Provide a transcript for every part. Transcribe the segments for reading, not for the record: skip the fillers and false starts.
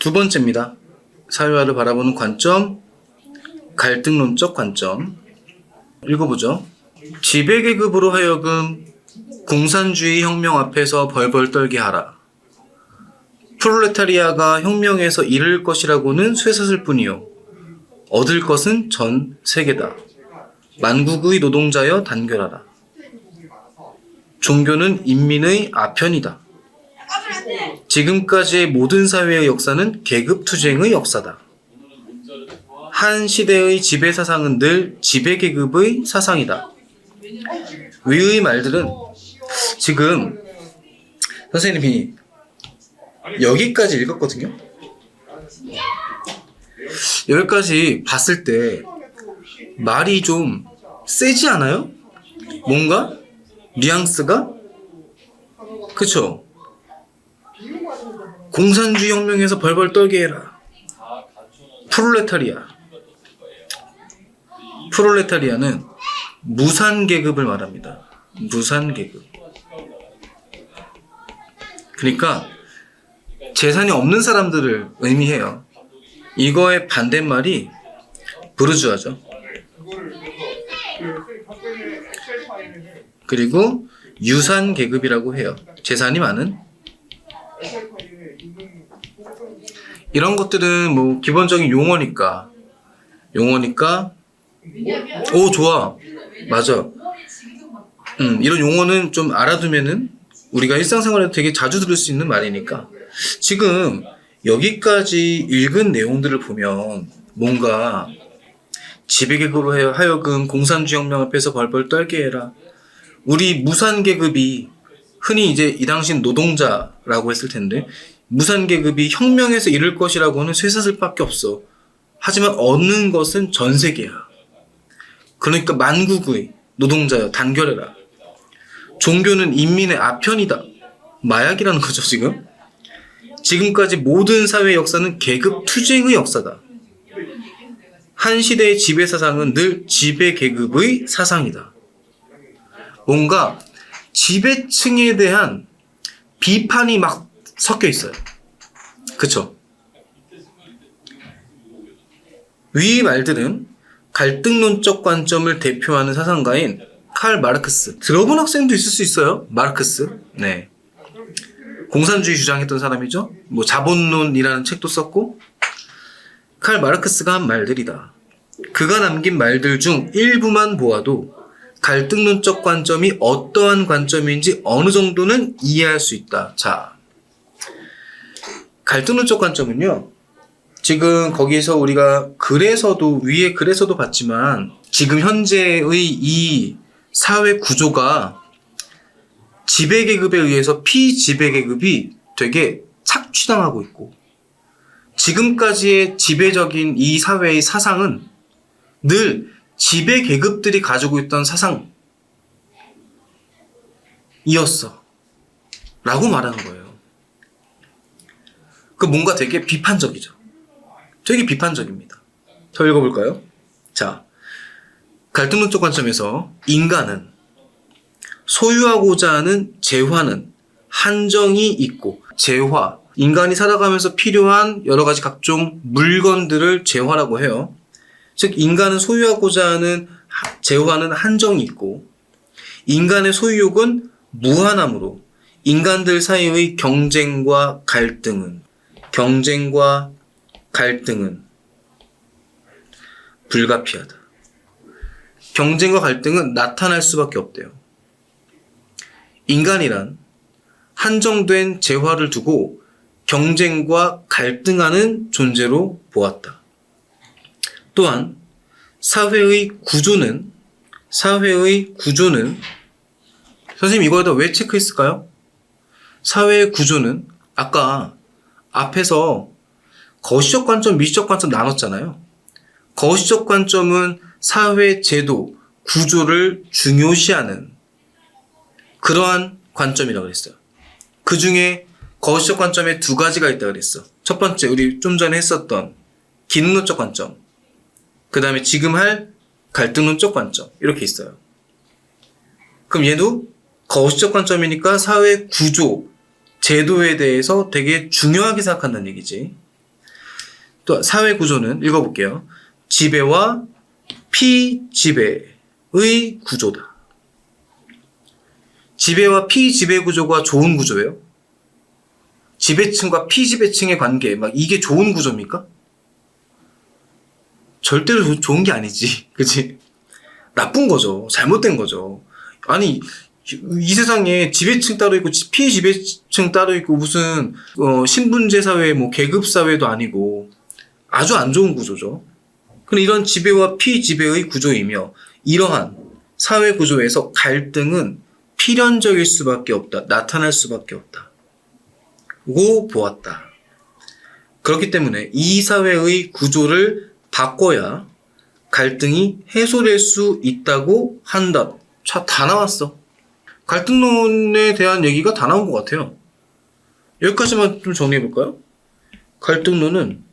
두 번째입니다. 사회화를 바라보는 관점, 갈등론적 관점. 읽어보죠. 지배계급으로 하여금 공산주의 혁명 앞에서 벌벌 떨게 하라. 프롤레타리아가 혁명에서 잃을 것이라고는 쇠사슬 뿐이요 얻을 것은 전 세계다. 만국의 노동자여 단결하라. 종교는 인민의 아편이다. 지금까지의 모든 사회의 역사는 계급투쟁의 역사다. 한 시대의 지배사상은 늘 지배계급의 사상이다. 위의 말들은 지금 선생님이 여기까지 읽었거든요. 여기까지 봤을 때 말이 좀 세지 않아요? 뭔가? 뉘앙스가? 그쵸? 공산주의 혁명에서 벌벌 떨게 해라. 프롤레타리아. 프롤레타리아는 무산계급을 말합니다. 무산계급. 그러니까 재산이 없는 사람들을 의미해요. 이거의 반대말이 부르주아죠. 그리고 유산계급이라고 해요. 재산이 많은. 이런 것들은 뭐 기본적인 용어니까. 오, 좋아. 맞아. 이런 용어는 좀 알아두면은 우리가 일상생활에서 되게 자주 들을 수 있는 말이니까. 지금 여기까지 읽은 내용들을 보면 뭔가 지배계급으로 하여금 공산주의 혁명 앞에서 벌벌 떨게 해라. 우리 무산계급이 흔히 이제 이 당시엔 노동자라고 했을 텐데 무산계급이 혁명에서 이룰 것이라고는 쇠사슬밖에 없어. 하지만 얻는 것은 전 세계야. 그러니까 만국의 노동자여 단결해라. 종교는 인민의 아편이다. 마약이라는 거죠 지금. 지금까지 모든 사회의 역사는 계급투쟁의 역사다. 한 시대의 지배사상은 늘 지배계급의 사상이다. 뭔가 지배층에 대한 비판이 막 섞여 있어요. 그쵸? 위 말들은 갈등론적 관점을 대표하는 사상가인 칼 마르크스. 들어본 학생도 있을 수 있어요. 마르크스. 네. 공산주의 주장했던 사람이죠. 뭐 자본론이라는 책도 썼고 칼 마르크스가 한 말들이다. 그가 남긴 말들 중 일부만 보아도 갈등론적 관점이 어떠한 관점인지 어느 정도는 이해할 수 있다. 자, 갈등론적 관점은요. 지금 거기서 우리가 그래서도 위에 그래서도 봤지만 지금 현재의 이 사회 구조가 지배계급에 의해서 피지배계급이 되게 착취당하고 있고 지금까지의 지배적인 이 사회의 사상은 늘 지배계급들이 가지고 있던 사상이었어 라고 말하는 거예요. 그 뭔가 되게 비판적이죠. 되게 비판적입니다. 더 읽어볼까요? 자, 갈등론적 관점에서 인간은 소유하고자 하는 재화는 한정이 있고 재화, 인간이 살아가면서 필요한 여러 가지 각종 물건들을 재화라고 해요. 즉 인간은 소유하고자 하는 재화는 한정이 있고 인간의 소유욕은 무한함으로 인간들 사이의 경쟁과 갈등은 불가피하다. 경쟁과 갈등은 나타날 수밖에 없대요. 인간이란 한정된 재화를 두고 경쟁과 갈등하는 존재로 보았다. 또한 사회의 구조는 선생님 이거에다 왜 체크했을까요? 사회의 구조는 아까 앞에서 거시적 관점, 미시적 관점 나눴잖아요. 거시적 관점은 사회 제도, 구조를 중요시하는 그러한 관점이라고 그랬어요. 그 중에 거시적 관점에 두 가지가 있다고 그랬어. 첫 번째, 우리 좀 전에 했었던 기능론적 관점. 그 다음에 지금 할 갈등론적 관점. 이렇게 있어요. 그럼 얘도 거시적 관점이니까 사회 구조, 제도에 대해서 되게 중요하게 생각한다는 얘기지. 또 사회 구조는 읽어볼게요. 지배와 피지배의 구조다. 지배와 피지배 구조가 좋은 구조예요? 지배층과 피지배층의 관계, 막 이게 좋은 구조입니까? 절대로 좋은 게 아니지. 그치? 나쁜 거죠. 잘못된 거죠. 아니, 이 세상에 지배층 따로 있고 피지배층 따로 있고 무슨 신분제 사회, 뭐 계급 사회도 아니고 아주 안 좋은 구조죠. 그럼 이런 지배와 피지배의 구조이며 이러한 사회 구조에서 갈등은 필연적일 수밖에 없다. 나타날 수밖에 없다. 고 보았다. 그렇기 때문에 이 사회의 구조를 바꿔야 갈등이 해소될 수 있다고 한다. 자, 다 나왔어. 갈등론에 대한 얘기가 다 나온 것 같아요. 여기까지만 좀 정리해 볼까요? 갈등론은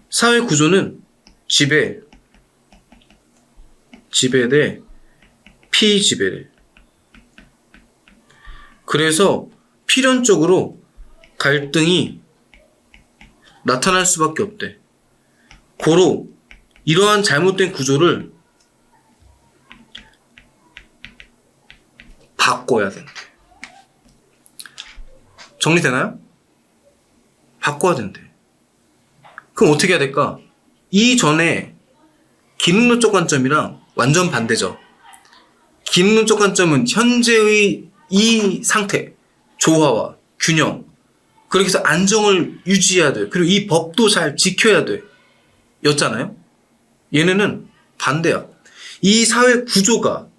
사회 구조는 지배 대 피지배래. 그래서 필연적으로 갈등이 나타날 수밖에 없대. 고로 이러한 잘못된 구조를 바꿔야 된대. 정리되나요? 바꿔야 된대. 그럼 어떻게 해야 될까? 이전에 기능론적 관점이랑 완전 반대죠. 기능론적 관점은 현재의 이 상태, 조화와 균형, 그렇게 해서 안정을 유지해야 돼. 그리고 이 법도 잘 지켜야 돼. 였잖아요. 얘네는 반대야. 이 사회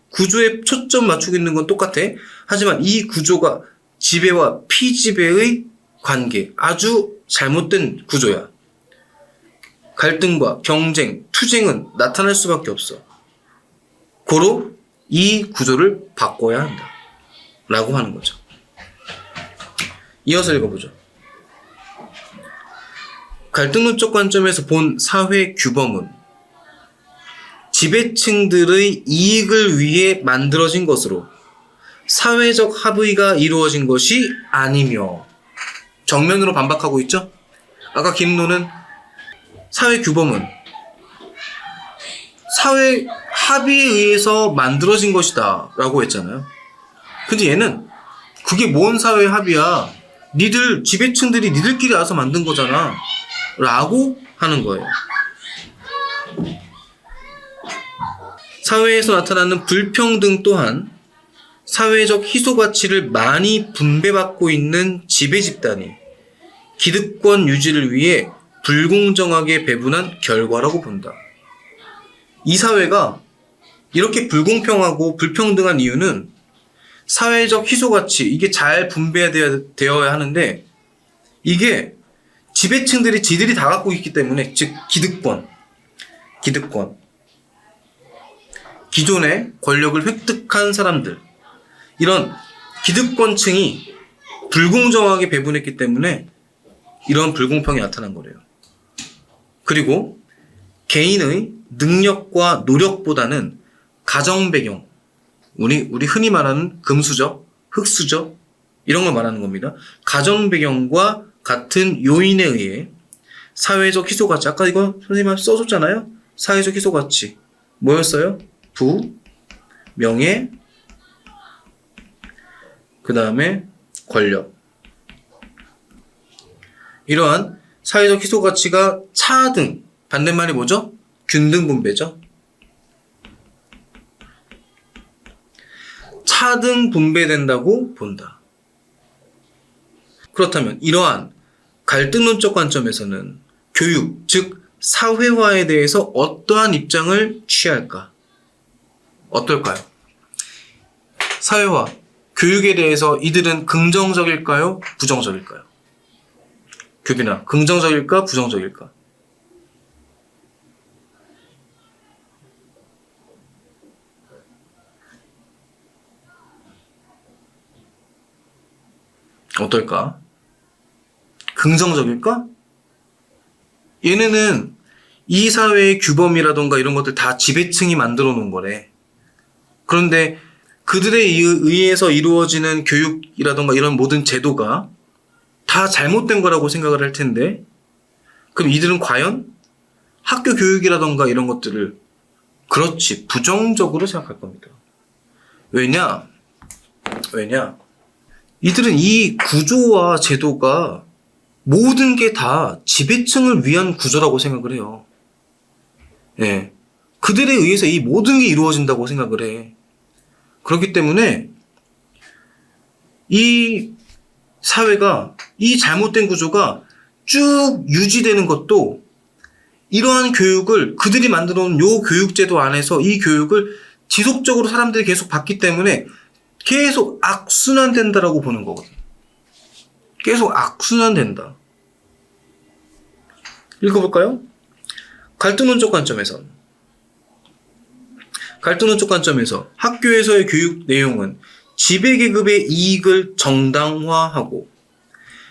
구조에 초점 맞추고 있는 건 똑같아. 하지만 이 구조가 지배와 피지배의 관계, 아주 잘못된 구조야. 갈등과 경쟁, 투쟁은 나타날 수밖에 없어. 고로 이 구조를 바꿔야 한다. 라고 하는 거죠. 이어서 읽어보죠. 갈등론적 관점에서 본 사회 규범은 지배층들의 이익을 위해 만들어진 것으로 사회적 합의가 이루어진 것이 아니며, 정면으로 반박하고 있죠? 아까 김노는 사회 규범은 사회 합의에 의해서 만들어진 것이다 라고 했잖아요. 근데 얘는 그게 뭔 사회 합의야? 지배층들이 니들끼리 알아서 만든 거잖아 라고 하는 거예요. 사회에서 나타나는 불평등 또한 사회적 희소 가치를 많이 분배받고 있는 지배 집단이 기득권 유지를 위해 불공정하게 배분한 결과라고 본다. 이 사회가 이렇게 불공평하고 불평등한 이유는 사회적 희소 가치, 이게 잘 분배되어야 하는데 이게 지배층들이 지들이 다 갖고 있기 때문에, 즉 기득권, 기존의 권력을 획득한 사람들, 이런 기득권층이 불공정하게 배분했기 때문에 이런 불공평이 나타난 거래요. 그리고 개인의 능력과 노력보다는 가정 배경, 우리 흔히 말하는 금수저, 흙수저 이런 걸 말하는 겁니다. 가정 배경과 같은 요인에 의해 사회적 희소 가치, 아까 이거 선생님 써줬잖아요. 사회적 희소 가치 뭐였어요? 부, 명예, 그 다음에 권력. 이러한 사회적 희소 가치가 차등, 반대말이 뭐죠? 균등 분배죠. 차등 분배된다고 본다. 그렇다면 이러한 갈등론적 관점에서는 교육, 즉 사회화에 대해서 어떠한 입장을 취할까? 어떨까요? 사회화, 교육에 대해서 이들은 긍정적일까요? 부정적일까요? 규빈아, 긍정적일까? 부정적일까? 어떨까? 긍정적일까? 얘네는 이 사회의 규범이라던가 이런 것들 다 지배층이 만들어 놓은 거래. 그런데 그들에 의해서 이루어지는 교육이라던가 이런 모든 제도가 다 다 잘못된 거라고 생각을 할 텐데, 그럼 이들은 과연 학교 교육이라던가 이런 것들을 그렇지 부정적으로 생각할 겁니다. 왜냐? 이들은 이 구조와 제도가 모든 게 다 지배층을 위한 구조라고 생각을 해요. 예. 그들에 의해서 이 모든 게 이루어진다고 생각을 해. 그렇기 때문에 이 사회가, 이 잘못된 구조가 쭉 유지되는 것도 이러한 교육을, 그들이 만들어 놓은 요 교육제도 안에서 이 교육을 지속적으로 사람들이 계속 받기 때문에 계속 악순환된다라고 보는 거거든. 계속 악순환된다. 읽어볼까요? 갈등론적 관점에서 학교에서의 교육 내용은 지배계급의 이익을 정당화하고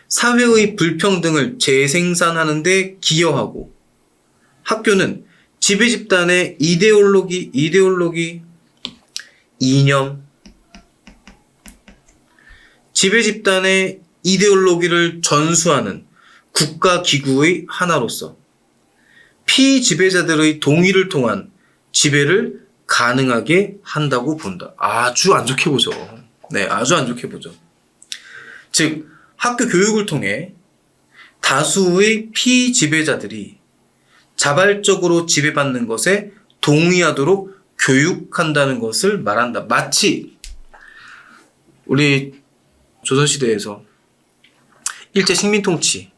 사회의 불평등을 재생산하는 데 기여하고, 학교는 지배집단의 지배집단의 이데올로기를 전수하는 국가기구의 하나로서 피지배자들의 동의를 통한 지배를 가능하게 한다고 본다. 아주 안 좋게 보죠. 네, 아주 안 좋게 보죠. 즉, 학교 교육을 통해 다수의 피지배자들이 자발적으로 지배받는 것에 동의하도록 교육한다는 것을 말한다. 마치 우리 조선시대에서 일제 식민통치를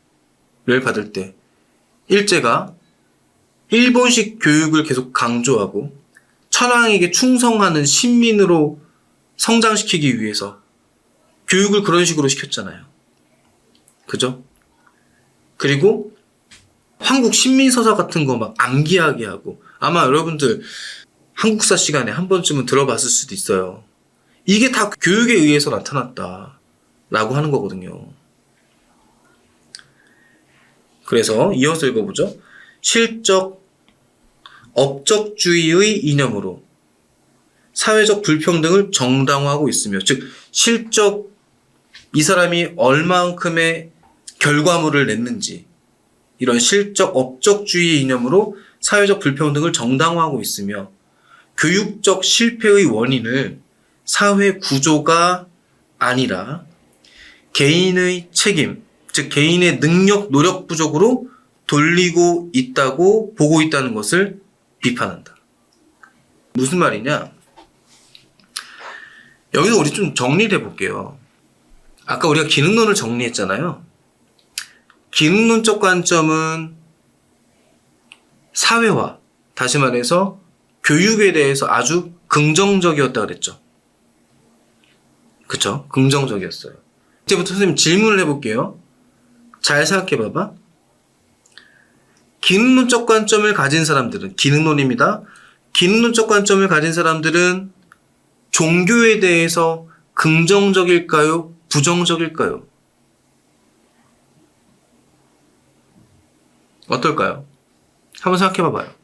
받을 때 일제가 일본식 교육을 계속 강조하고 천황에게 충성하는 신민으로 성장시키기 위해서 교육을 그런 식으로 시켰잖아요. 그죠? 그리고 한국 신민서사 같은 거 막 암기하게 하고, 아마 여러분들 한국사 시간에 한 번쯤은 들어봤을 수도 있어요. 이게 다 교육에 의해서 나타났다라고 하는 거거든요. 그래서 이어서 읽어보죠. 실적, 업적주의의 이념으로 사회적 불평등을 정당화하고 있으며, 즉 실적, 이 사람이 얼마만큼의 결과물을 냈는지, 이런 실적, 업적주의 이념으로 사회적 불평등을 정당화하고 있으며, 교육적 실패의 원인을 사회 구조가 아니라 개인의 책임, 즉 개인의 능력, 노력 부족으로 돌리고 있다고 보고 있다는 것을 비판한다. 무슨 말이냐? 여기서 우리 좀 정리를 해볼게요. 아까 우리가 기능론을 정리했잖아요. 기능론적 관점은 사회화, 다시 말해서 교육에 대해서 아주 긍정적이었다 그랬죠. 그쵸? 긍정적이었어요. 이제부터 선생님 질문을 해볼게요. 잘 생각해봐봐. 기능론적 관점을 가진 사람들은, 기능론입니다. 기능론적 관점을 가진 사람들은 종교에 대해서 긍정적일까요? 부정적일까요? 어떨까요? 한번 생각해봐봐요.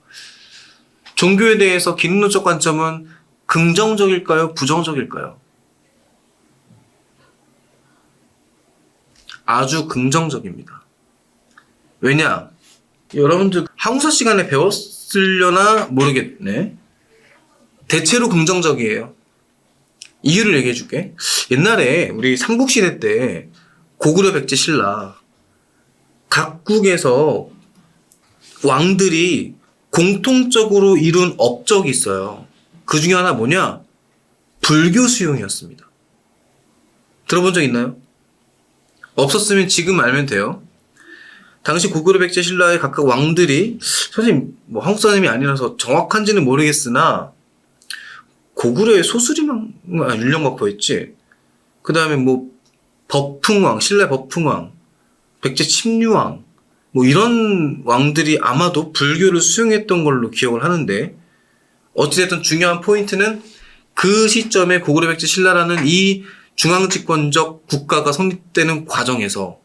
종교에 대해서 기능론적 관점은 긍정적일까요? 부정적일까요? 아주 긍정적입니다. 왜냐? 여러분들 한국사 시간에 배웠으려나 모르겠네. 대체로 긍정적이에요. 이유를 얘기해 줄게. 옛날에 우리 삼국시대 때 고구려 백제 신라 각국에서 왕들이 공통적으로 이룬 업적이 있어요. 그 중에 하나 뭐냐? 불교 수용이었습니다. 들어본 적 있나요? 없었으면 지금 알면 돼요. 당시 고구려 백제 신라의 각각 왕들이, 선생님 뭐 한국 사람이 아니라서 정확한지는 모르겠으나 고구려의 소수리만 율령박포였지. 그 다음에 뭐 법풍왕, 신라 법풍왕, 백제 침류왕, 뭐 이런 왕들이 아마도 불교를 수용했던 걸로 기억을 하는데, 어찌됐든 중요한 포인트는 그 시점에 고구려 백제 신라라는 이 중앙집권적 국가가 성립되는 과정에서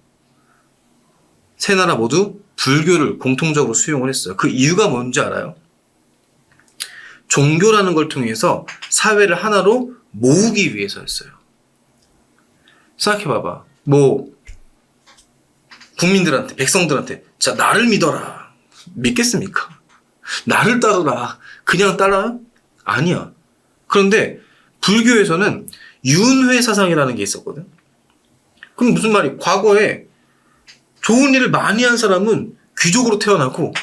세 나라 모두 불교를 공통적으로 수용을 했어요. 그 이유가 뭔지 알아요? 종교라는 걸 통해서 사회를 하나로 모으기 위해서였어요. 생각해봐봐. 뭐 국민들한테, 백성들한테, 자, 나를 믿어라. 믿겠습니까? 나를 따르라. 그냥 따라요? 아니야. 그런데 불교에서는 윤회 사상이라는 게 있었거든. 그럼 무슨 말이? 과거에 좋은 일을 많이 한 사람은 귀족으로 태어나고,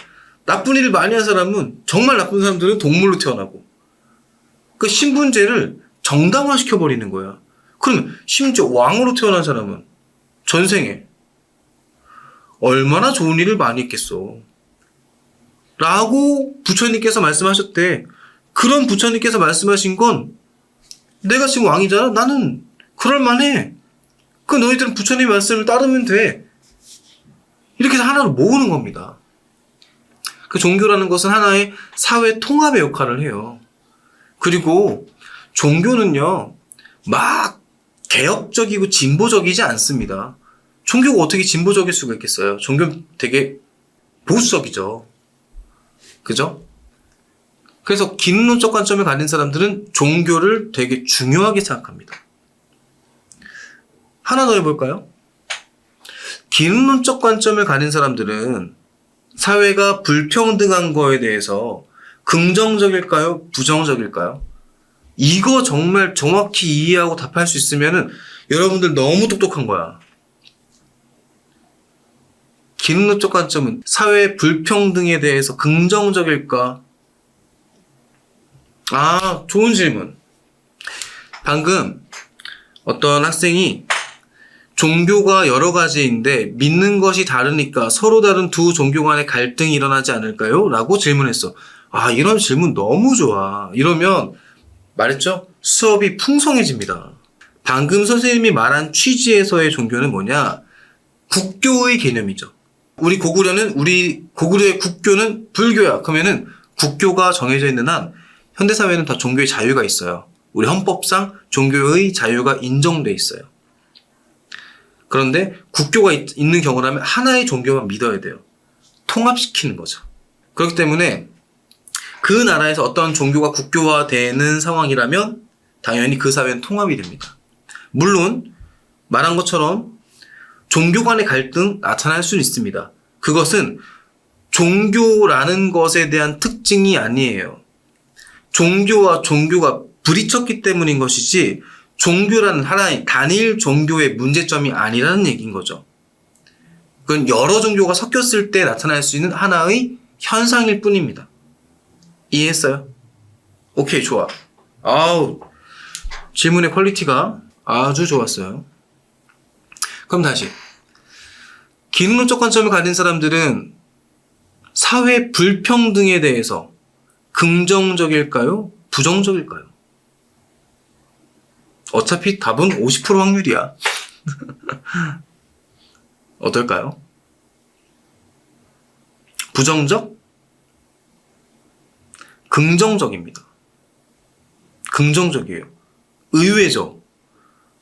나쁜 일을 많이 한 사람은, 정말 나쁜 사람들은 동물로 태어나고, 그 신분제를 정당화시켜버리는 거야. 그러면 심지어 왕으로 태어난 사람은 전생에 얼마나 좋은 일을 많이 했겠어. 라고 부처님께서 말씀하셨대. 그런 부처님께서 말씀하신 건 내가 지금 왕이잖아. 나는 그럴만해. 그 너희들은 부처님 말씀을 따르면 돼. 이렇게 해서 하나로 모으는 겁니다. 그 종교라는 것은 하나의 사회 통합의 역할을 해요. 그리고 종교는요, 막 개혁적이고 진보적이지 않습니다. 종교가 어떻게 진보적일 수가 있겠어요? 종교는 되게 보수적이죠. 그죠? 그래서 기능론적 관점을 가진 사람들은 종교를 되게 중요하게 생각합니다. 하나 더 해볼까요? 기능론적 관점을 가진 사람들은 사회가 불평등한 거에 대해서 긍정적일까요? 부정적일까요? 이거 정말 정확히 이해하고 답할 수 있으면은 여러분들 너무 똑똑한 거야. 기능론적 관점은 사회 불평등에 대해서 긍정적일까? 아, 좋은 질문. 방금 어떤 학생이 종교가 여러 가지인데 믿는 것이 다르니까 서로 다른 두 종교 간의 갈등이 일어나지 않을까요? 라고 질문했어. 아, 이런 질문 너무 좋아. 이러면 말했죠? 수업이 풍성해집니다. 방금 선생님이 말한 취지에서의 종교는 뭐냐? 국교의 개념이죠. 우리 고구려의 국교는 불교야. 그러면은 국교가 정해져 있는 한 현대사회는 다 종교의 자유가 있어요. 우리 헌법상 종교의 자유가 인정돼 있어요. 그런데 국교가 있는 경우라면 하나의 종교만 믿어야 돼요. 통합시키는 거죠. 그렇기 때문에 그 나라에서 어떤 종교가 국교화되는 상황이라면 당연히 그 사회는 통합이 됩니다. 물론 말한 것처럼 종교 간의 갈등 나타날 수는 있습니다. 그것은 종교라는 것에 대한 특징이 아니에요. 종교와 종교가 부딪혔기 때문인 것이지 종교라는 하나의 단일 종교의 문제점이 아니라는 얘기인 거죠. 그건 여러 종교가 섞였을 때 나타날 수 있는 하나의 현상일 뿐입니다. 이해했어요? 오케이, 좋아. 아우, 질문의 퀄리티가 아주 좋았어요. 그럼 다시. 기능론적 관점을 가진 사람들은 사회 불평등에 대해서 긍정적일까요? 부정적일까요? 어차피 답은 50% 확률이야. 어떨까요? 부정적? 긍정적입니다. 긍정적이에요. 의외죠.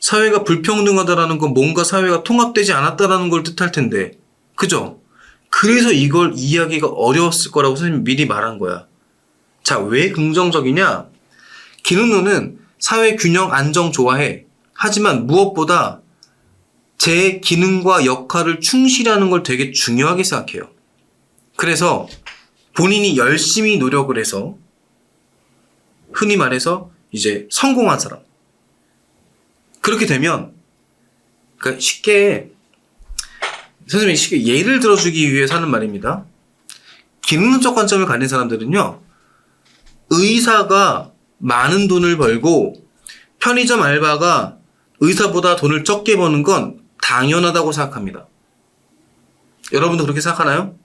사회가 불평등하다라는 건 뭔가 사회가 통합되지 않았다라는 걸 뜻할 텐데, 그죠? 그래서 이걸 이해하기가 어려웠을 거라고 선생님이 미리 말한 거야. 자, 왜 긍정적이냐? 기능론은 사회 균형 안정 좋아해. 하지만 무엇보다 제 기능과 역할을 충실히 하는 걸 되게 중요하게 생각해요. 그래서 본인이 열심히 노력을 해서 흔히 말해서 이제 성공한 사람. 그렇게 되면, 그러니까 선생님이 쉽게 예를 들어주기 위해서 하는 말입니다. 기능론적 관점을 가진 사람들은요, 의사가 많은 돈을 벌고 편의점 알바가 의사보다 돈을 적게 버는 건 당연하다고 생각합니다. 여러분도 그렇게 생각하나요?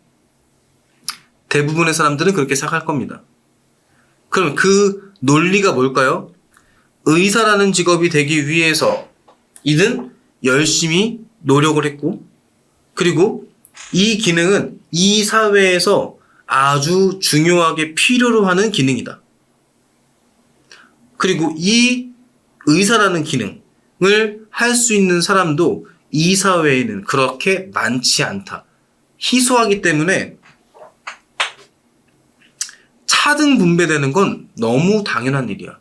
대부분의 사람들은 그렇게 생각할 겁니다. 그럼 그 논리가 뭘까요? 의사라는 직업이 되기 위해서 이는 열심히 노력을 했고, 그리고 이 기능은 이 사회에서 아주 중요하게 필요로 하는 기능이다. 그리고 이 의사라는 기능을 할 수 있는 사람도 이 사회에는 그렇게 많지 않다. 희소하기 때문에 차등 분배되는 건 너무 당연한 일이야.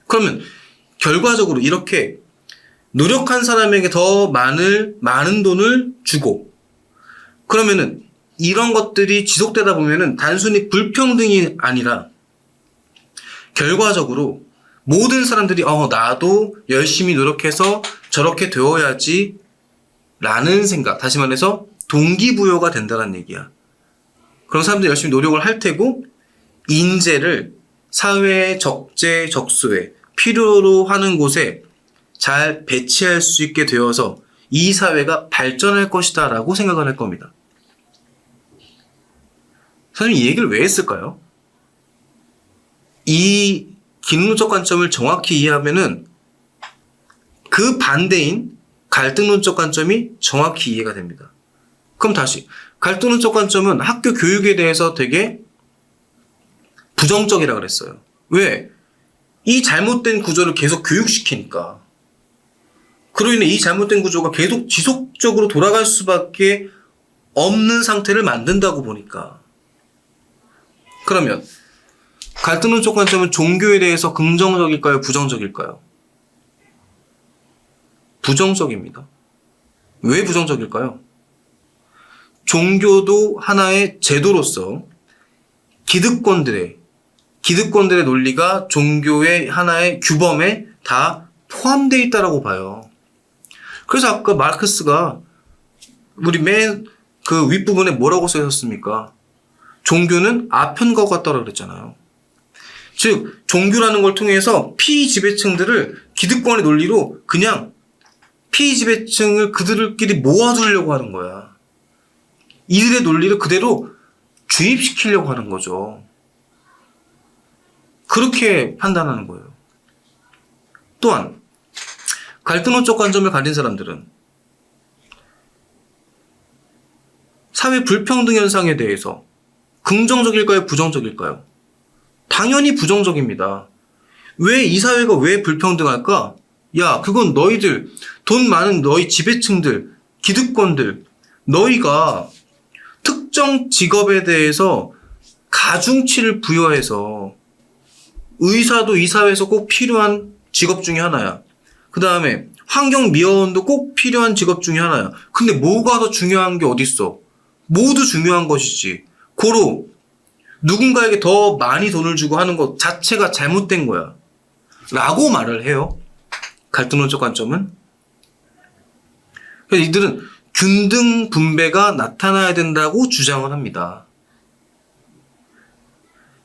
그러면 결과적으로 이렇게 노력한 사람에게 더 많은 돈을 주고 그러면은 이런 것들이 지속되다 보면은 단순히 불평등이 아니라 결과적으로 모든 사람들이 나도 열심히 노력해서 저렇게 되어야지 라는 생각, 다시 말해서 동기부여가 된다는 얘기야. 그럼 사람들이 열심히 노력을 할 테고 인재를 사회의 적재적소에 필요로 하는 곳에 잘 배치할 수 있게 되어서 이 사회가 발전할 것이다 라고 생각을 할 겁니다. 선생님이 이 얘기를 왜 했을까요? 이 기능론적 관점을 정확히 이해하면은 그 반대인 갈등론적 관점이 정확히 이해가 됩니다. 그럼 다시 갈등론적 관점은 학교 교육에 대해서 되게 부정적이라 그랬어요. 왜? 이 잘못된 구조를 계속 교육시키니까. 그로 인해 이 잘못된 구조가 계속 지속적으로 돌아갈 수밖에 없는 상태를 만든다고 보니까. 그러면 갈등론적 관점은 종교에 대해서 긍정적일까요? 부정적일까요? 부정적입니다. 왜 부정적일까요? 종교도 하나의 제도로서 기득권들의 논리가 종교의 하나의 규범에 다 포함되어 있다라고 봐요. 그래서 아까 마르크스가 우리 맨 그 윗부분에 뭐라고 써 있었습니까? 종교는 아편과 같다고 그랬잖아요. 즉 종교라는 걸 통해서 피지배층들을 기득권의 논리로 그냥 피지배층을 그들끼리 모아두려고 하는 거야. 이들의 논리를 그대로 주입시키려고 하는 거죠. 그렇게 판단하는 거예요. 또한 갈등론적 관점을 가진 사람들은 사회 불평등 현상에 대해서 긍정적일까요? 부정적일까요? 당연히 부정적입니다. 왜 이 사회가 왜 불평등할까? 야, 그건 너희들, 돈 많은 너희 지배층들, 기득권들, 너희가 특정 직업에 대해서 가중치를 부여해서 의사도 이 사회에서 꼭 필요한 직업 중에 하나야. 그 다음에 환경미화원도 꼭 필요한 직업 중에 하나야. 근데 뭐가 더 중요한 게 어딨어? 모두 중요한 것이지. 고로 누군가에게 더 많이 돈을 주고 하는 것 자체가 잘못된 거야. 라고 말을 해요. 갈등론적 관점은. 그래서 이들은 균등 분배가 나타나야 된다고 주장을 합니다.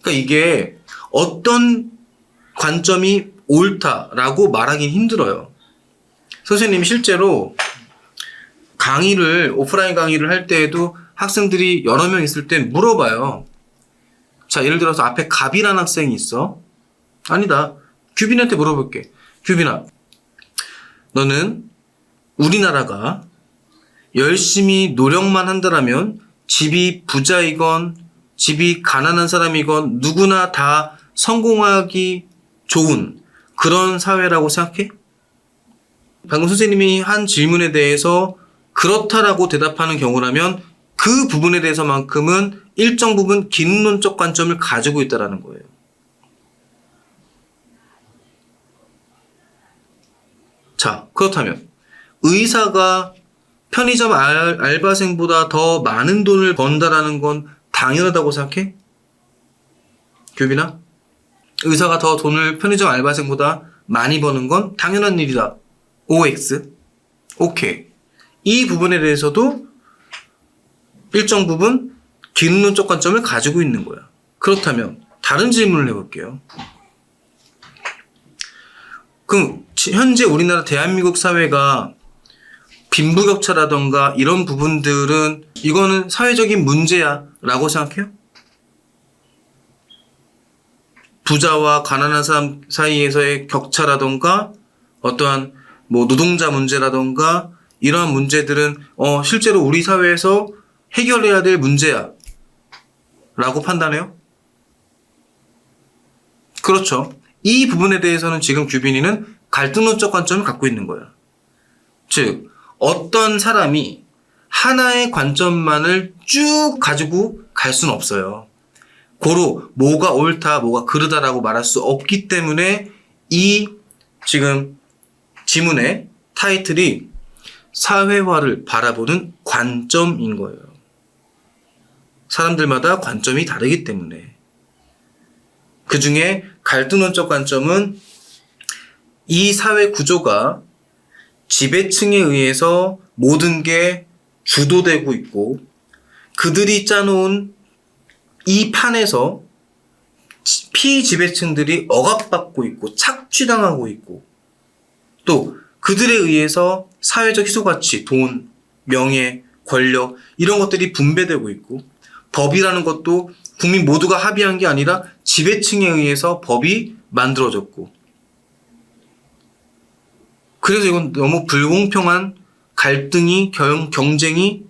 그러니까 이게 어떤 관점이 옳다라고 말하기 힘들어요. 선생님이 실제로 오프라인 강의를 할 때에도 학생들이 여러 명 있을 때 물어봐요. 자, 예를 들어서 앞에 갑이라는 학생이 있어. 아니다. 규빈한테 물어볼게. 규빈아, 너는 우리나라가 열심히 노력만 한다라면 집이 부자이건 집이 가난한 사람이건 누구나 다 성공하기 좋은 그런 사회라고 생각해? 방금 선생님이 한 질문에 대해서 그렇다라고 대답하는 경우라면 그 부분에 대해서만큼은 일정 부분 기능론적 관점을 가지고 있다는 거예요. 자, 그렇다면 의사가 편의점 알바생보다 더 많은 돈을 번다라는 건 당연하다고 생각해? 규빈아? 의사가 더 돈을 편의점 알바생보다 많이 버는 건 당연한 일이다. OX. 오케이. 이 부분에 대해서도 일정 부분 기능론적 관점을 가지고 있는 거야. 그렇다면 다른 질문을 해볼게요. 그럼 현재 우리나라 대한민국 사회가 빈부격차라던가 이런 부분들은 이거는 사회적인 문제야 라고 생각해요? 부자와 가난한 사람 사이에서의 격차라던가 어떠한 노동자 문제라던가 이러한 문제들은 실제로 우리 사회에서 해결해야 될 문제야 라고 판단해요? 그렇죠. 이 부분에 대해서는 지금 규빈이는 갈등론적 관점을 갖고 있는 거야. 즉 어떤 사람이 하나의 관점만을 쭉 가지고 갈 수는 없어요. 고로 뭐가 옳다, 뭐가 그르다라고 말할 수 없기 때문에 이 지금 지문의 타이틀이 사회화를 바라보는 관점인 거예요. 사람들마다 관점이 다르기 때문에. 그 중에 갈등론적 관점은 이 사회 구조가 지배층에 의해서 모든 게 주도되고 있고 그들이 짜놓은 이 판에서 피지배층들이 억압받고 있고 착취당하고 있고 또 그들에 의해서 사회적 희소가치, 돈, 명예, 권력 이런 것들이 분배되고 있고 법이라는 것도 국민 모두가 합의한 게 아니라 지배층에 의해서 법이 만들어졌고 그래서 이건 너무 불공평한 갈등이, 경쟁이,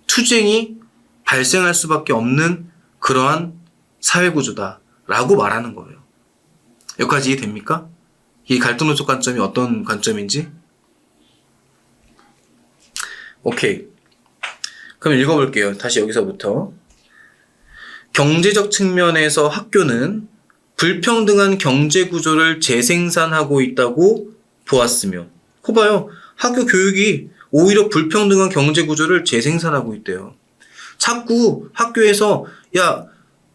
투쟁이 발생할 수밖에 없는 그러한 사회구조다라고 말하는 거예요. 여기까지 이해됩니까? 이 갈등론적 관점이 어떤 관점인지? 오케이. 그럼 읽어볼게요. 다시 여기서부터. 경제적 측면에서 학교는 불평등한 경제구조를 재생산하고 있다고 보았으며 봐요. 학교 교육이 오히려 불평등한 경제구조를 재생산하고 있대요. 자꾸 학교에서 야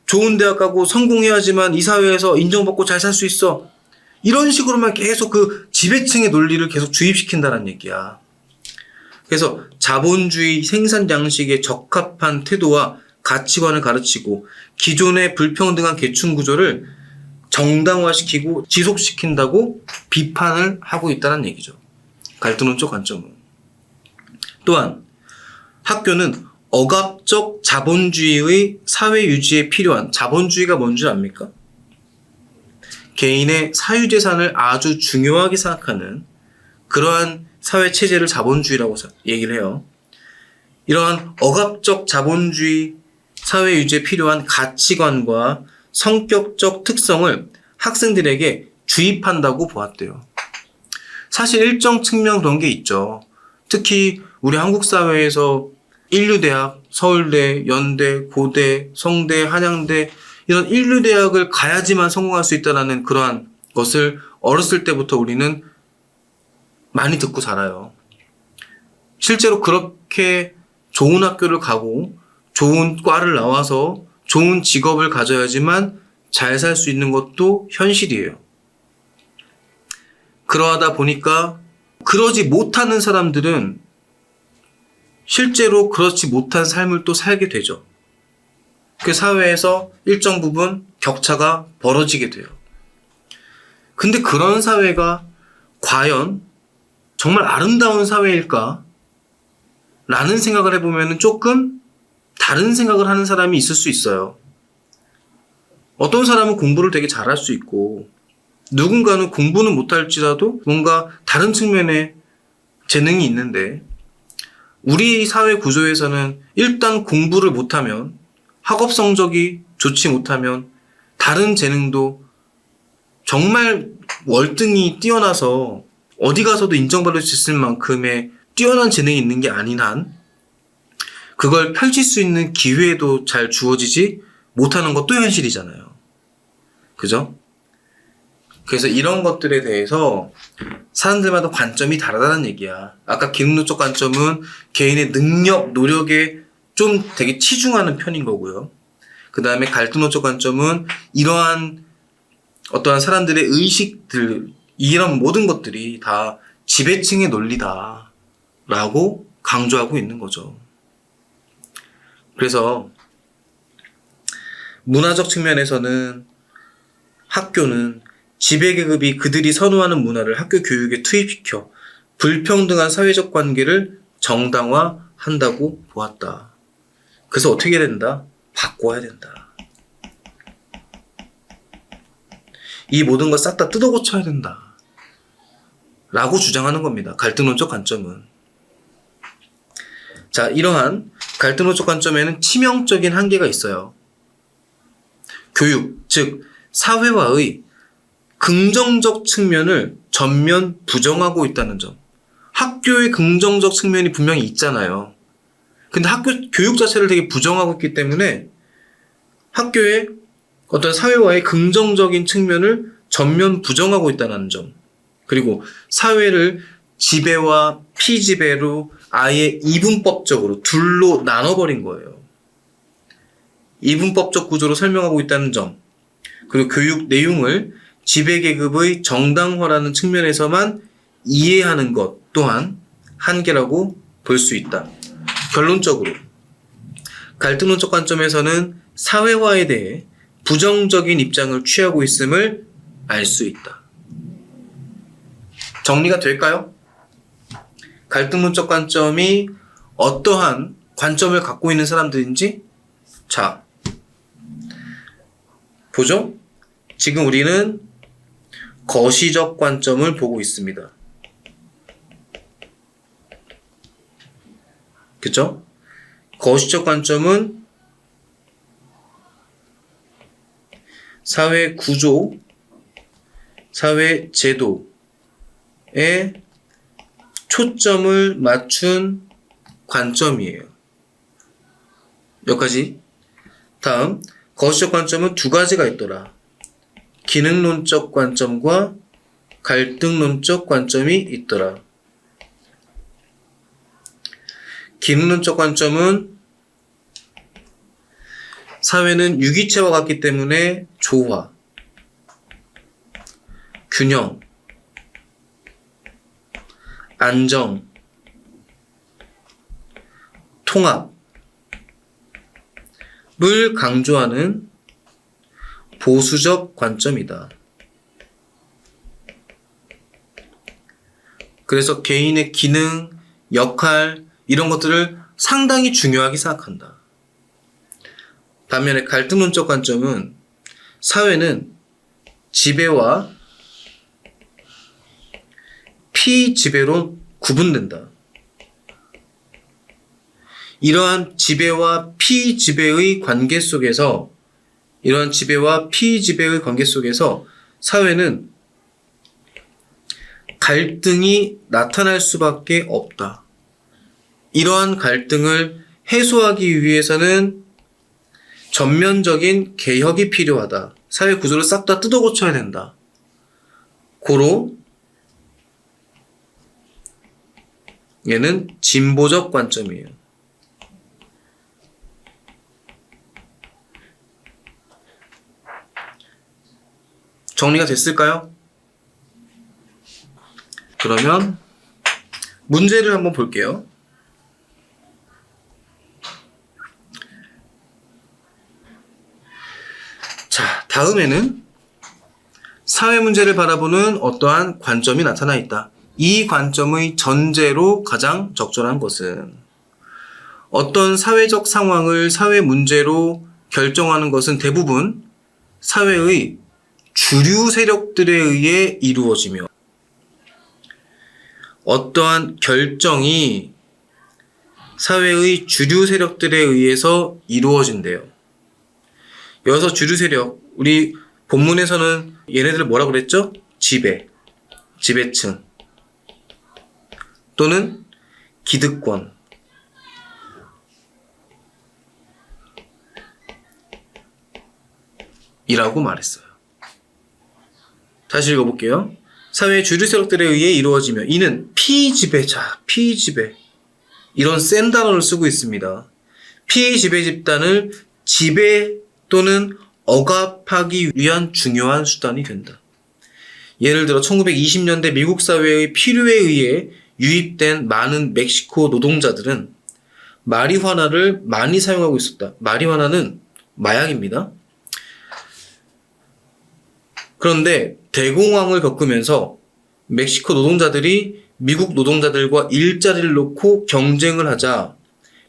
좋은 대학 가고 성공해야지만 이 사회에서 인정받고 잘 살 수 있어. 이런 식으로만 계속 그 지배층의 논리를 계속 주입시킨다는 얘기야. 그래서 자본주의 생산 양식에 적합한 태도와 가치관을 가르치고 기존의 불평등한 계층 구조를 정당화시키고 지속시킨다고 비판을 하고 있다는 얘기죠. 갈등론적 관점은. 또한 학교는 억압적 자본주의의 사회 유지에 필요한 자본주의가 뭔지 압니까? 개인의 사유재산을 아주 중요하게 생각하는 그러한 사회체제를 자본주의라고 얘기를 해요. 이러한 억압적 자본주의 사회 유지에 필요한 가치관과 성격적 특성을 학생들에게 주입한다고 보았대요. 사실 일정 측면 그런 게 있죠. 특히 우리 한국 사회에서 인류대학, 서울대, 연대, 고대, 성대, 한양대 이런 인류대학을 가야지만 성공할 수 있다는 그러한 것을 어렸을 때부터 우리는 많이 듣고 자라요. 실제로 그렇게 좋은 학교를 가고 좋은 과를 나와서 좋은 직업을 가져야지만 잘 살 수 있는 것도 현실이에요. 그러하다 보니까 그러지 못하는 사람들은 실제로 그렇지 못한 삶을 또 살게 되죠. 그 사회에서 일정 부분 격차가 벌어지게 돼요. 근데 그런 사회가 과연 정말 아름다운 사회일까? 라는 생각을 해보면 조금 다른 생각을 하는 사람이 있을 수 있어요. 어떤 사람은 공부를 되게 잘할 수 있고 누군가는 공부는 못할지라도 뭔가 다른 측면에 재능이 있는데 우리 사회 구조에서는 일단 공부를 못하면 학업 성적이 좋지 못하면 다른 재능도 정말 월등히 뛰어나서 어디 가서도 인정받을 수 있을 만큼의 뛰어난 재능이 있는 게 아닌 한 그걸 펼칠 수 있는 기회도 잘 주어지지 못하는 것도 현실이잖아요. 그죠? 그래서 이런 것들에 대해서 사람들마다 관점이 다르다는 얘기야. 아까 기능론적 관점은 개인의 능력, 노력에 좀 되게 치중하는 편인 거고요. 그 다음에 갈등론적 관점은 이러한 어떠한 사람들의 의식들, 이런 모든 것들이 다 지배층의 논리다 라고 강조하고 있는 거죠. 그래서 문화적 측면에서는 학교는 지배계급이 그들이 선호하는 문화를 학교 교육에 투입시켜 불평등한 사회적 관계를 정당화한다고 보았다. 그래서 어떻게 된다? 바꿔야 된다. 이 모든 걸 싹 다 뜯어 고쳐야 된다. 라고 주장하는 겁니다. 갈등론적 관점은. 자, 이러한 갈등론적 관점에는 치명적인 한계가 있어요. 교육, 즉 사회화의 긍정적 측면을 전면 부정하고 있다는 점. 학교의 긍정적 측면이 분명히 있잖아요. 근데 학교 교육 자체를 되게 부정하고 있기 때문에 학교의 어떤 사회화의 긍정적인 측면을 전면 부정하고 있다는 점. 그리고 사회를 지배와 피지배로 아예 이분법적으로 둘로 나눠버린 거예요. 이분법적 구조로 설명하고 있다는 점, 그리고 교육 내용을 지배계급의 정당화라는 측면에서만 이해하는 것 또한 한계라고 볼 수 있다. 결론적으로 갈등론적 관점에서는 사회화에 대해 부정적인 입장을 취하고 있음을 알 수 있다. 정리가 될까요? 갈등론적 관점이 어떠한 관점을 갖고 있는 사람들인지, 자, 보죠? 지금 우리는 거시적 관점을 보고 있습니다. 그쵸? 거시적 관점은 사회 구조, 사회 제도에 초점을 맞춘 관점이에요. 여기까지. 다음, 거시적 관점은 두 가지가 있더라. 기능론적 관점과 갈등론적 관점이 있더라. 기능론적 관점은 사회는 유기체와 같기 때문에 조화, 균형, 안정, 통합을 강조하는 보수적 관점이다. 그래서 개인의 기능, 역할 이런 것들을 상당히 중요하게 생각한다. 반면에 갈등론적 관점은 사회는 지배와 피지배로 구분된다. 이러한 지배와 피지배의 관계 속에서 사회는 갈등이 나타날 수밖에 없다. 이러한 갈등을 해소하기 위해서는 전면적인 개혁이 필요하다. 사회 구조를 싹 다 뜯어 고쳐야 된다. 고로 얘는 진보적 관점이에요. 정리가 됐을까요? 그러면 문제를 한번 볼게요. 자, 다음에는 사회 문제를 바라보는 어떠한 관점이 나타나 있다. 이 관점의 전제로 가장 적절한 것은 어떤 사회적 상황을 사회 문제로 결정하는 것은 대부분 사회의 주류 세력들에 의해 이루어지며 어떠한 결정이 사회의 주류 세력들에 의해서 이루어진대요. 여기서 주류 세력, 우리 본문에서는 얘네들을 뭐라고 그랬죠? 지배층 또는 기득권 이라고 말했어요. 다시 읽어볼게요. 사회의 주류 세력들에 의해 이루어지며 이는 피지배자, 피지배 이런 센 단어를 쓰고 있습니다. 피지배 집단을 지배 또는 억압하기 위한 중요한 수단이 된다. 예를 들어 1920년대 미국 사회의 필요에 의해 유입된 많은 멕시코 노동자들은 마리화나를 많이 사용하고 있었다. 마리화나는 마약입니다. 그런데 대공황을 겪으면서 멕시코 노동자들이 미국 노동자들과 일자리를 놓고 경쟁을 하자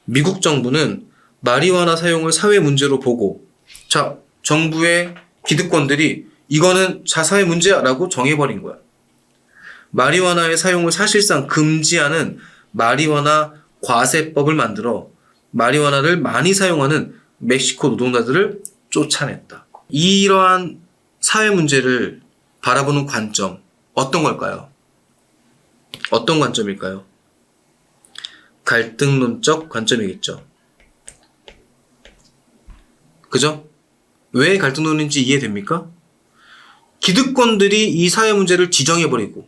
미국 정부는 마리화나 사용을 사회 문제로 보고 자, 정부의 기득권들이 이거는 자사회 문제야 라고 정해버린 거야. 마리화나의 사용을 사실상 금지하는 마리화나 과세법을 만들어 마리화나를 많이 사용하는 멕시코 노동자들을 쫓아냈다. 이러한 사회 문제를 바라보는 관점, 어떤 걸까요? 어떤 관점일까요? 갈등론적 관점이겠죠. 그죠? 왜 갈등론인지 이해됩니까? 기득권들이 이 사회 문제를 지정해버리고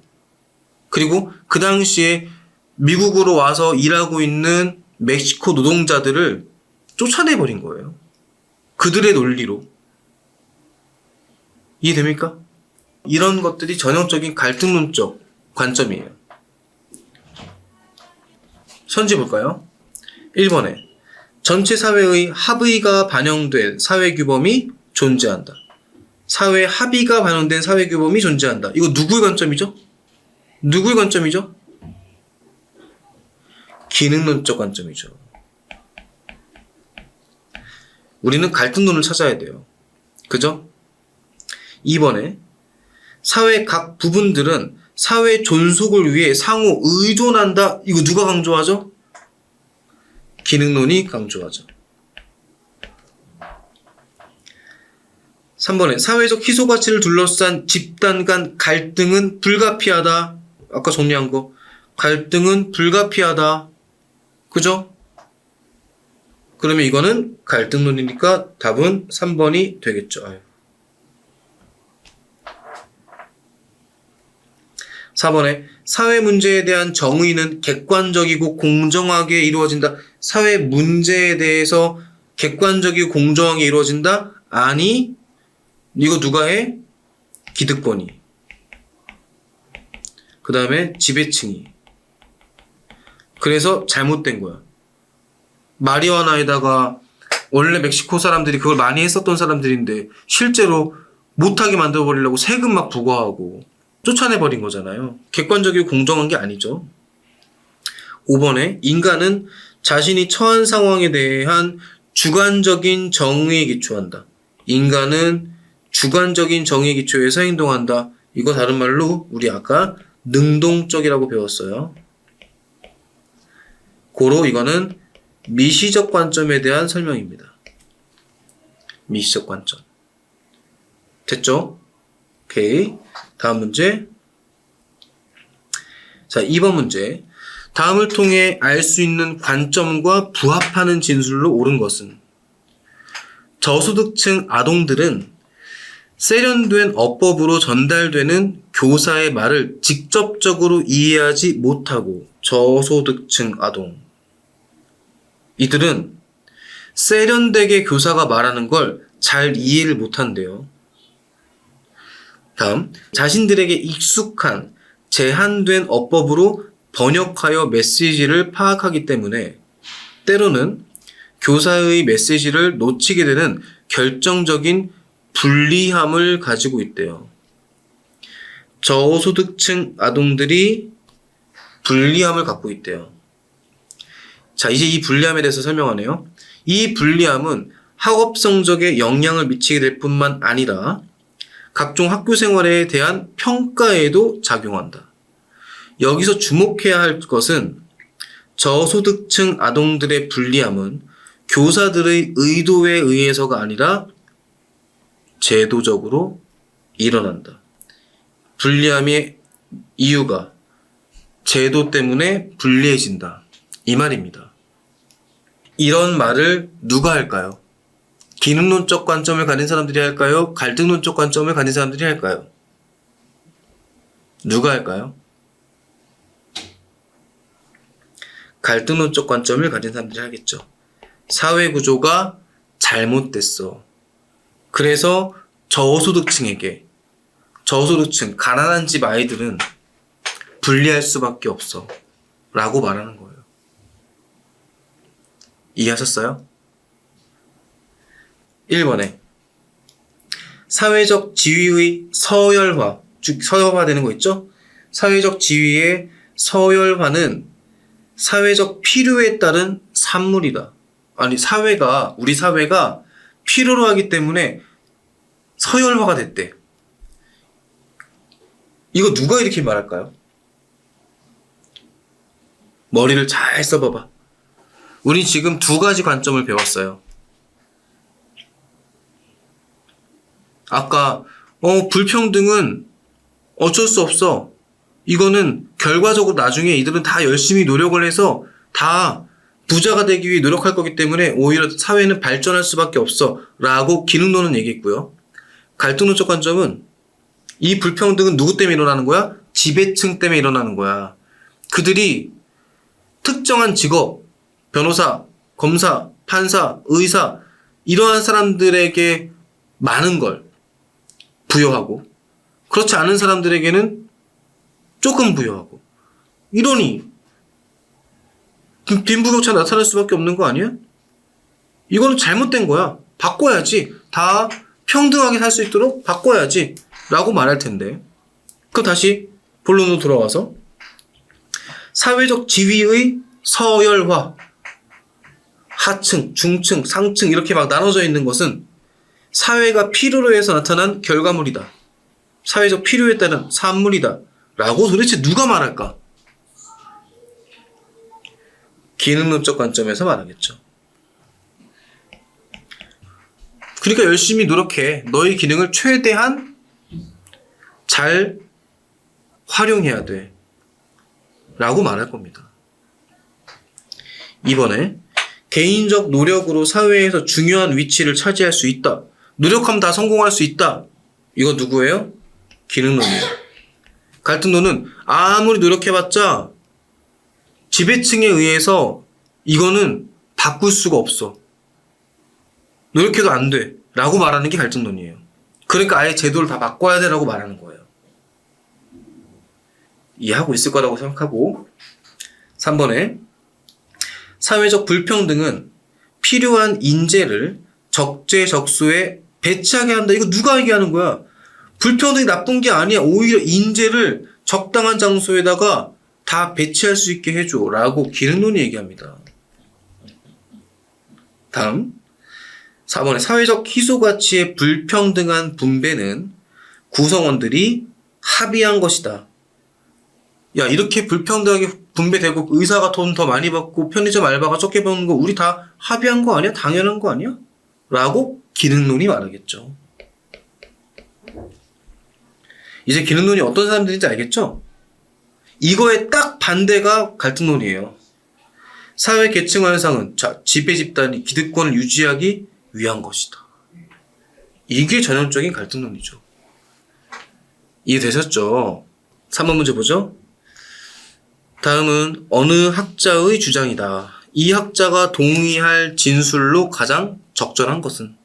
그리고 그 당시에 미국으로 와서 일하고 있는 멕시코 노동자들을 쫓아내버린 거예요. 그들의 논리로. 이해됩니까? 이런 것들이 전형적인 갈등론적 관점이에요. 선지 볼까요? 1번에 전체 사회의 합의가 반영된 사회규범이 존재한다. 사회 합의가 반영된 사회규범이 존재한다. 이거 누구의 관점이죠? 누구의 관점이죠? 기능론적 관점이죠. 우리는 갈등론을 찾아야 돼요. 그죠? 2번에 사회 각 부분들은 사회 존속을 위해 상호 의존한다. 이거 누가 강조하죠? 기능론이 강조하죠. 3번에 사회적 희소가치를 둘러싼 집단 간 갈등은 불가피하다. 아까 정리한 거. 갈등은 불가피하다. 그죠? 그러면 이거는 갈등론이니까 답은 3번이 되겠죠. 아유. 4번에 사회 문제에 대한 정의는 객관적이고 공정하게 이루어진다. 사회 문제에 대해서 객관적이고 공정하게 이루어진다? 아니, 이거 누가 해? 기득권이. 그 다음에 지배층이. 그래서 잘못된 거야. 마리화나에다가 원래 멕시코 사람들이 그걸 많이 했었던 사람들인데 실제로 못하게 만들어버리려고 세금 막 부과하고 쫓아내버린 거잖아요. 객관적이고 공정한 게 아니죠. 5번에 인간은 자신이 처한 상황에 대한 주관적인 정의에 기초한다. 인간은 주관적인 정의에 기초해서 행동한다. 이거 다른 말로 우리 아까 능동적이라고 배웠어요. 고로 이거는 미시적 관점에 대한 설명입니다. 미시적 관점. 됐죠? 오케이. 다음 문제. 자, 2번 문제. 다음을 통해 알 수 있는 관점과 부합하는 진술로 옳은 것은 저소득층 아동들은 세련된 어법으로 전달되는 교사의 말을 직접적으로 이해하지 못하고 저소득층 아동. 이들은 세련되게 교사가 말하는 걸 잘 이해를 못한대요. 다음, 자신들에게 익숙한 제한된 어법으로 번역하여 메시지를 파악하기 때문에 때로는 교사의 메시지를 놓치게 되는 결정적인 불리함을 가지고 있대요. 저소득층 아동들이 불리함을 갖고 있대요. 자, 이제 이 불리함에 대해서 설명하네요. 이 불리함은 학업 성적에 영향을 미치게 될 뿐만 아니라 각종 학교 생활에 대한 평가에도 작용한다. 여기서 주목해야 할 것은 저소득층 아동들의 불리함은 교사들의 의도에 의해서가 아니라 제도적으로 일어난다. 불리함의 이유가 제도 때문에 불리해진다. 이 말입니다. 이런 말을 누가 할까요? 기능론적 관점을 가진 사람들이 할까요? 갈등론적 관점을 가진 사람들이 할까요? 누가 할까요? 갈등론적 관점을 가진 사람들이 하겠죠. 사회 구조가 잘못됐어. 그래서 저소득층, 가난한 집 아이들은 불리할 수밖에 없어. 라고 말하는 거예요. 이해하셨어요? 1번에 사회적 지위의 서열화, 즉 서열화되는 거 있죠? 사회적 지위의 서열화는 사회적 필요에 따른 산물이다. 아니, 우리 사회가 필요로 하기 때문에 서열화가 됐대. 이거 누가 이렇게 말할까요? 머리를 잘 써봐봐. 우리 지금 두 가지 관점을 배웠어요. 아까 불평등은 어쩔 수 없어. 이거는 결과적으로 나중에 이들은 다 열심히 노력을 해서 다 부자가 되기 위해 노력할 거기 때문에 오히려 사회는 발전할 수밖에 없어. 라고 기능론은 얘기했고요. 갈등론적 관점은 이 불평등은 누구 때문에 일어나는 거야? 지배층 때문에 일어나는 거야. 그들이 특정한 직업, 변호사, 검사, 판사, 의사, 이러한 사람들에게 많은 걸 부여하고 그렇지 않은 사람들에게는 조금 부여하고 이러니 빈부격차 나타날 수밖에 없는 거 아니야? 이거는 잘못된 거야. 바꿔야지. 다 평등하게 살 수 있도록 바꿔야지 라고 말할 텐데 그럼 다시 본론으로 돌아와서 사회적 지위의 서열화 하층, 중층, 상층 이렇게 막 나눠져 있는 것은 사회가 필요로 해서 나타난 결과물이다. 사회적 필요에 따른 산물이다. 라고 도대체 누가 말할까? 기능론적 관점에서 말하겠죠. 그러니까 열심히 노력해. 너의 기능을 최대한 잘 활용해야 돼. 라고 말할 겁니다. 이번에 개인적 노력으로 사회에서 중요한 위치를 차지할 수 있다. 노력하면 다 성공할 수 있다. 이거 누구예요? 기능론이에요. 갈등론은 아무리 노력해봤자 지배층에 의해서 이거는 바꿀 수가 없어. 노력해도 안 돼. 라고 말하는 게 갈등론이에요. 그러니까 아예 제도를 다 바꿔야 돼 라고 말하는 거예요. 이해하고 있을 거라고 생각하고 3번에 사회적 불평등은 필요한 인재를 적재적소에 배치하게 한다. 이거 누가 얘기하는 거야? 불평등이 나쁜 게 아니야. 오히려 인재를 적당한 장소에다가 다 배치할 수 있게 해줘. 라고 기능론이 얘기합니다. 다음 4번에 사회적 희소가치의 불평등한 분배는 구성원들이 합의한 것이다. 야, 이렇게 불평등하게 분배되고 의사가 돈 더 많이 받고 편의점 알바가 적게 버는 거 우리 다 합의한 거 아니야? 당연한 거 아니야? 라고 기능론이 말하겠죠. 이제 기능론이 어떤 사람들인지 알겠죠? 이거에 딱 반대가 갈등론이에요. 사회 계층 현상은 지배 집단이 기득권을 유지하기 위한 것이다. 이게 전형적인 갈등론이죠. 이해되셨죠? 3번 문제 보죠. 다음은 어느 학자의 주장이다. 이 학자가 동의할 진술로 가장 적절한 것은?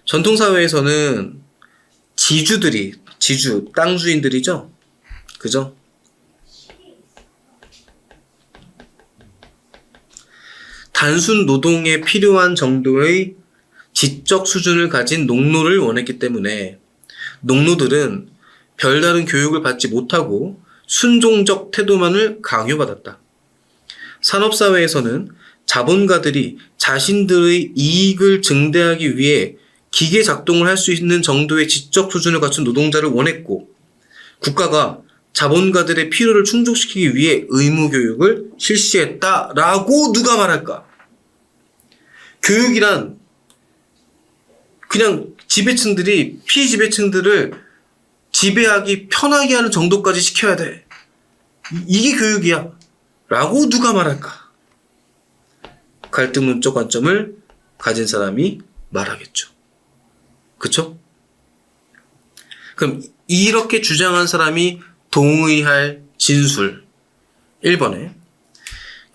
전통사회에서는 지주, 땅 주인들이죠? 그죠? 단순 노동에 필요한 정도의 지적 수준을 가진 농노를 원했기 때문에 농노들은 별다른 교육을 받지 못하고 순종적 태도만을 강요받았다. 산업사회에서는 자본가들이 자신들의 이익을 증대하기 위해 기계 작동을 할 수 있는 정도의 지적 수준을 갖춘 노동자를 원했고 국가가 자본가들의 필요를 충족시키기 위해 의무교육을 실시했다라고 누가 말할까? 교육이란 그냥 지배층들이 피지배층들을 지배하기 편하게 하는 정도까지 시켜야 돼. 이게 교육이야. 라고 누가 말할까? 갈등론적 관점을 가진 사람이 말하겠죠. 그쵸? 그럼 이렇게 주장한 사람이 동의할 진술 1번에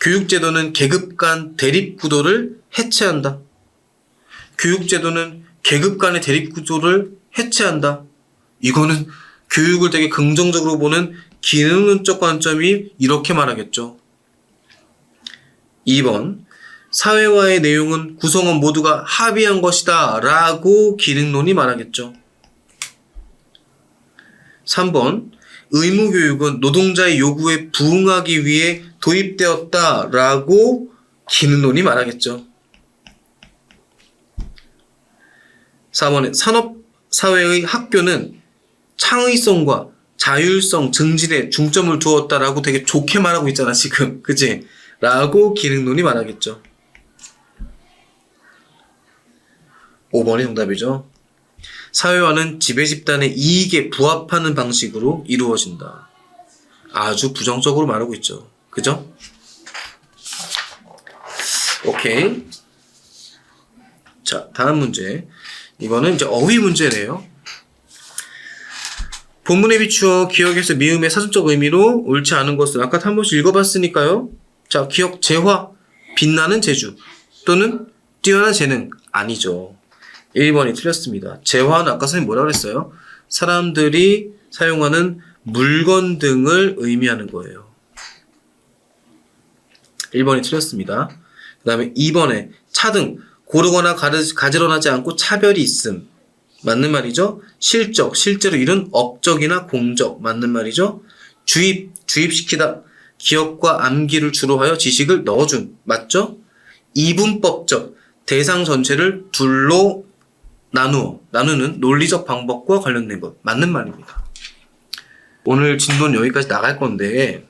교육제도는 계급 간 대립구도를 해체한다. 교육제도는 계급 간의 대립구도를 해체한다. 이거는 교육을 되게 긍정적으로 보는 기능론적 관점이 이렇게 말하겠죠. 2번 사회화의 내용은 구성원 모두가 합의한 것이다 라고 기능론이 말하겠죠. 3번 의무교육은 노동자의 요구에 부응하기 위해 도입되었다 라고 기능론이 말하겠죠. 4번에 산업사회의 학교는 창의성과 자율성 증진에 중점을 두었다라고 되게 좋게 말하고 있잖아 지금. 그치? 라고 기능론이 말하겠죠. 5번이 정답이죠. 사회화는 지배집단의 이익에 부합하는 방식으로 이루어진다. 아주 부정적으로 말하고 있죠. 그죠? 오케이. 자, 다음 문제. 이거는 이제 어휘 문제네요. 본문에 비추어 기억에서 미음의 사전적 의미로 옳지 않은 것은 아까 한 번씩 읽어봤으니까요. 자, 기억 재화, 빛나는 재주 또는 뛰어난 재능 아니죠. 1번이 틀렸습니다. 재화는 아까 선생님 뭐라 그랬어요? 사람들이 사용하는 물건 등을 의미하는 거예요. 1번이 틀렸습니다. 그 다음에 2번에 차등, 고르거나 가지런하지 않고 차별이 있음. 맞는 말이죠. 실적, 실제로 이룬 업적이나 공적. 맞는 말이죠. 주입시키다. 기억과 암기를 주로 하여 지식을 넣어준. 맞죠? 이분법적, 대상 전체를 둘로 나누는 논리적 방법과 관련된 것. 맞는 말입니다. 오늘 진도는 여기까지 나갈 건데